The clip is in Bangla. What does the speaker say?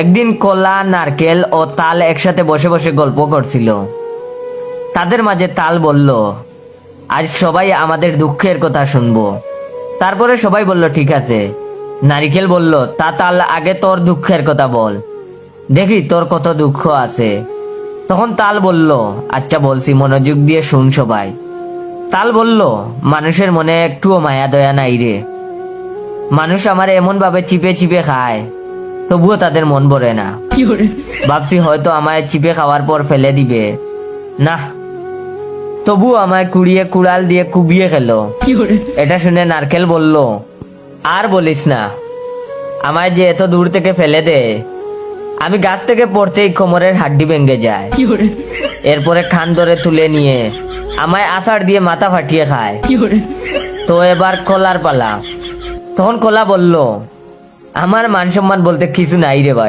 একদিন কলা, নারকেল ও তাল একসাথে বসে বসে গল্প করছিল। তাদের মাঝে তাল বলল, আজ সবাই আমাদের দুঃখের কথা শুনবো। তারপরে সবাই বলল ঠিক আছে। নারিকেল বলল, তা তাল আগে তোর দুঃখের কথা বল, দেখি তোর কত দুঃখ আছে। তখন তাল বলল, আচ্ছা বলছি, মনোযোগ দিয়ে শুন সবাই। তাল বলল, মানুষের মনে একটুও মায়া দয়া নাই রে। মানুষ আমার এমন ভাবে চিপে চিপে খায়, তবুও তাদের মন ভরে না। ভাবছি হয়তো আমায় চিপে খাওয়ার পর ফেলে দিবে, না, তবু আমায় কুড়িয়ে কুড়াল দিয়ে কুবিয়ে খেলো। এটা শুনে নারকেল বলল, আর বলিস না, আমায় যে এত দূর থেকে ফেলে দে, আমি গাছ থেকে পড়তেই কোমরের হাড্ডি ভেঙে যায়। এরপরে খান ধরে তুলে নিয়ে আমায় আষাঢ় দিয়ে মাথা ফাটিয়ে খায়। তো এবার কলার পালা। তখন কলা বলল, আমার মান সম্মান বলতে কিছু নাই রে ভাই।